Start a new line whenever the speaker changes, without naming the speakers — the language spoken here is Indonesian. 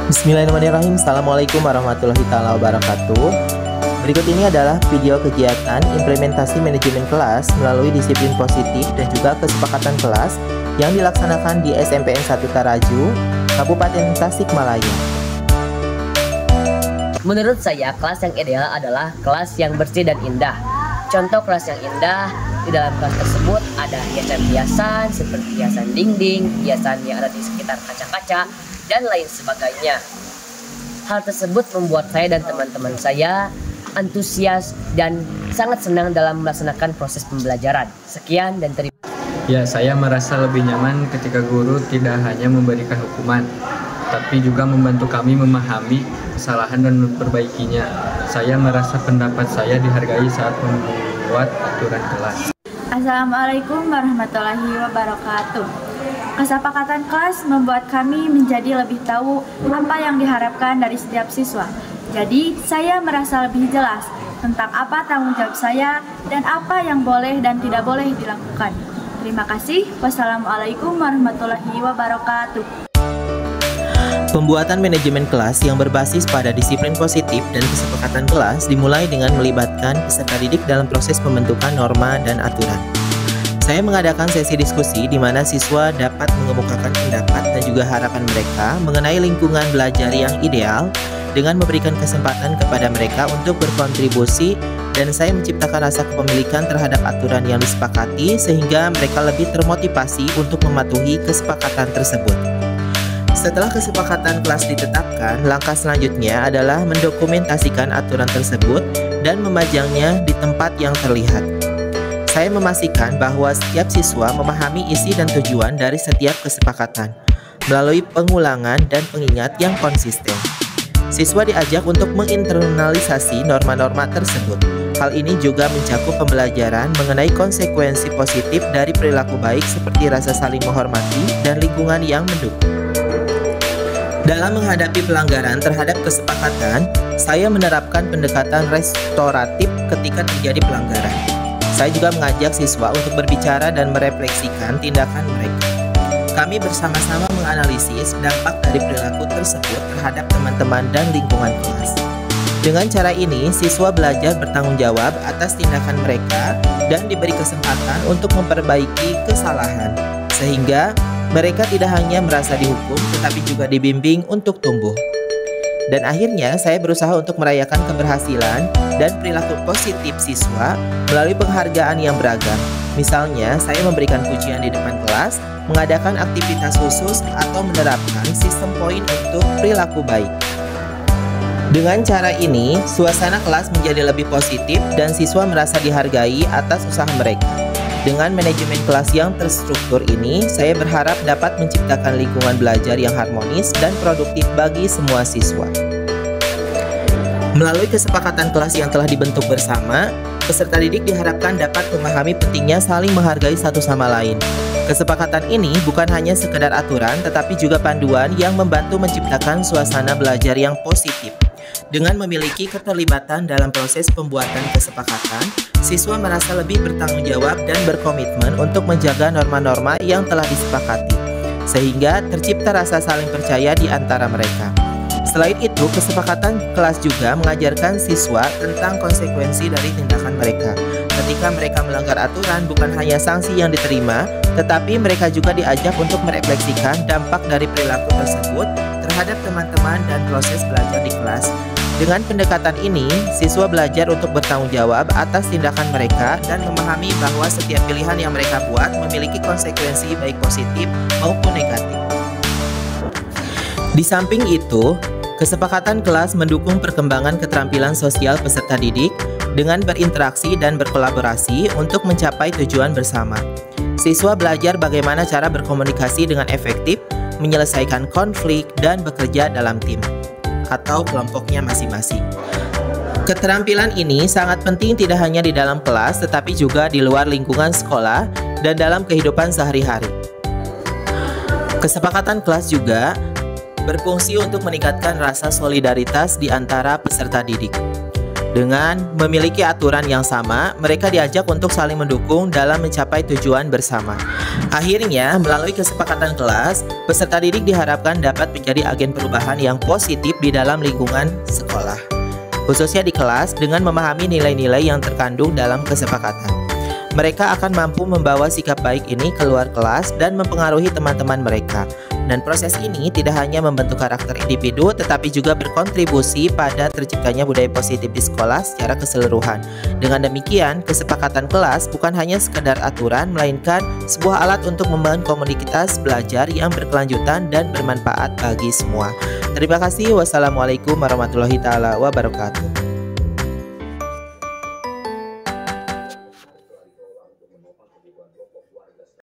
Bismillahirrahmanirrahim. Assalamualaikum warahmatullahi wabarakatuh. Berikut ini adalah video kegiatan implementasi manajemen kelas melalui disiplin positif dan juga kesepakatan kelas yang dilaksanakan di SMPN 1 Taraju, Kabupaten Tasikmalaya.
Menurut saya, kelas yang ideal adalah kelas yang bersih dan indah. Contoh kelas yang indah, di dalam kelas tersebut ada hiasan-hiasan seperti hiasan dinding, hiasan yang ada di sekitar kaca-kaca, dan lain sebagainya. Hal tersebut membuat saya dan teman-teman saya antusias dan sangat senang dalam melaksanakan proses pembelajaran. Sekian dan terima kasih.
Ya, saya merasa lebih nyaman ketika guru tidak hanya memberikan hukuman, tapi juga membantu kami memahami kesalahan dan memperbaikinya. Saya merasa pendapat saya dihargai saat membuat aturan kelas.
Assalamualaikum warahmatullahi wabarakatuh. Kesepakatan kelas membuat kami menjadi lebih tahu apa yang diharapkan dari setiap siswa. Jadi, saya merasa lebih jelas tentang apa tanggung jawab saya dan apa yang boleh dan tidak boleh dilakukan. Terima kasih. Wassalamualaikum warahmatullahi wabarakatuh.
Pembuatan manajemen kelas yang berbasis pada disiplin positif dan kesepakatan kelas dimulai dengan melibatkan peserta didik dalam proses pembentukan norma dan aturan. Saya mengadakan sesi diskusi di mana siswa dapat mengemukakan pendapat dan juga harapan mereka mengenai lingkungan belajar yang ideal dengan memberikan kesempatan kepada mereka untuk berkontribusi, dan saya menciptakan rasa kepemilikan terhadap aturan yang disepakati sehingga mereka lebih termotivasi untuk mematuhi kesepakatan tersebut. Setelah kesepakatan kelas ditetapkan, langkah selanjutnya adalah mendokumentasikan aturan tersebut dan memajangnya di tempat yang terlihat. Saya memastikan bahwa setiap siswa memahami isi dan tujuan dari setiap kesepakatan melalui pengulangan dan pengingat yang konsisten. Siswa diajak untuk menginternalisasi norma-norma tersebut. Hal ini juga mencakup pembelajaran mengenai konsekuensi positif dari perilaku baik seperti rasa saling menghormati dan lingkungan yang mendukung. Dalam menghadapi pelanggaran terhadap kesepakatan, saya menerapkan pendekatan restoratif ketika terjadi pelanggaran. Saya juga mengajak siswa untuk berbicara dan merefleksikan tindakan mereka. Kami bersama-sama menganalisis dampak dari perilaku tersebut terhadap teman-teman dan lingkungan kelas. Dengan cara ini, siswa belajar bertanggung jawab atas tindakan mereka dan diberi kesempatan untuk memperbaiki kesalahan, sehingga mereka tidak hanya merasa dihukum, tetapi juga dibimbing untuk tumbuh. Dan akhirnya, saya berusaha untuk merayakan keberhasilan dan perilaku positif siswa melalui penghargaan yang beragam. Misalnya, saya memberikan pujian di depan kelas, mengadakan aktivitas khusus, atau menerapkan sistem poin untuk perilaku baik. Dengan cara ini, suasana kelas menjadi lebih positif dan siswa merasa dihargai atas usaha mereka. Dengan manajemen kelas yang terstruktur ini, saya berharap dapat menciptakan lingkungan belajar yang harmonis dan produktif bagi semua siswa. Melalui kesepakatan kelas yang telah dibentuk bersama, peserta didik diharapkan dapat memahami pentingnya saling menghargai satu sama lain. Kesepakatan ini bukan hanya sekedar aturan, tetapi juga panduan yang membantu menciptakan suasana belajar yang positif. Dengan memiliki keterlibatan dalam proses pembuatan kesepakatan, siswa merasa lebih bertanggung jawab dan berkomitmen untuk menjaga norma-norma yang telah disepakati, sehingga tercipta rasa saling percaya di antara mereka. Selain itu, kesepakatan kelas juga mengajarkan siswa tentang konsekuensi dari tindakan mereka. Ketika mereka melanggar aturan, bukan hanya sanksi yang diterima, tetapi mereka juga diajak untuk merefleksikan dampak dari perilaku tersebut terhadap teman-teman dan proses belajar di kelas. Dengan pendekatan ini, siswa belajar untuk bertanggung jawab atas tindakan mereka dan memahami bahwa setiap pilihan yang mereka buat memiliki konsekuensi baik positif maupun negatif. Di samping itu, kesepakatan kelas mendukung perkembangan keterampilan sosial peserta didik dengan berinteraksi dan berkolaborasi untuk mencapai tujuan bersama. Siswa belajar bagaimana cara berkomunikasi dengan efektif, menyelesaikan konflik, dan bekerja dalam tim atau kelompoknya masing-masing. Keterampilan ini sangat penting tidak hanya di dalam kelas, tetapi juga di luar lingkungan sekolah dan dalam kehidupan sehari-hari. Kesepakatan kelas juga berfungsi untuk meningkatkan rasa solidaritas di antara peserta didik. Dengan memiliki aturan yang sama, mereka diajak untuk saling mendukung dalam mencapai tujuan bersama. Akhirnya, melalui kesepakatan kelas, peserta didik diharapkan dapat menjadi agen perubahan yang positif di dalam lingkungan sekolah, khususnya di kelas, dengan memahami nilai-nilai yang terkandung dalam kesepakatan. Mereka akan mampu membawa sikap baik ini keluar kelas dan mempengaruhi teman-teman mereka. Dan proses ini tidak hanya membentuk karakter individu, tetapi juga berkontribusi pada terciptanya budaya positif di sekolah secara keseluruhan. Dengan demikian, kesepakatan kelas bukan hanya sekedar aturan, melainkan sebuah alat untuk membangun komunitas belajar yang berkelanjutan dan bermanfaat bagi semua. Terima kasih. Wassalamualaikum warahmatullahi wabarakatuh.